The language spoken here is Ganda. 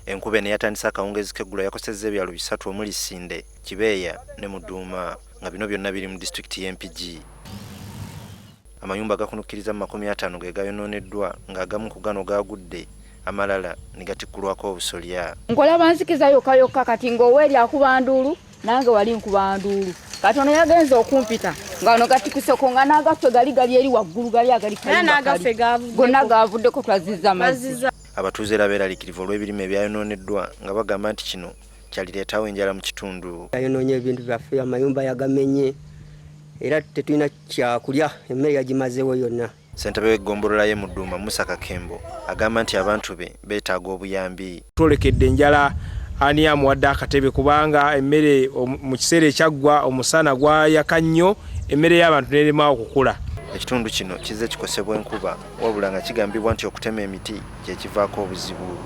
Enkuba eyatandise akawungeezi k'eggulo yakosezza ebyalo 3 omuli Sinde, Kibeeya ne Muduuma nga bino byonna biri mu disitulikiti y'e Mpigi. Amayumba gakunukkiriza mu 50 ge gayonooneddwa ng'agamu ku gano gaagudde, amalala ne gatikkulwako obusolya. Nkola banzikiza yokka kati ng'oweeri akuba nduulu nange wali nkuba nduulu. Kati ono yagenze okumpita ngano gatikiseko nga n'agaffe gali eri waggulu gali agali gonna gaavuddeko twazizza amazzi. Abatuuze era beeraliikirivu olw'ebirime ebyayonooneddwa nga bagamba nti kino kyalireetawo enjala mu kitundu. Yayonoonye ebintu byaffe, amayumba yagamenye era tetulina kyakulya, emmere yagimazeewo yonna. Ssentebe w'eggombolola y'e Muduuma Musa Kakembo agamba nti abantu be beetaaga obuyambi. Twolekedde enjala ani amuwadde akatebe kubanga emmere mu kiseera ekyaggwa omusana gwayaka nnyo, emmere y'abantu n'erema okukula. Ekitundu kino kizze kikosebwa enkuba wabula nga kigambibwa nti okutema emiti kye kivaako obuzibu.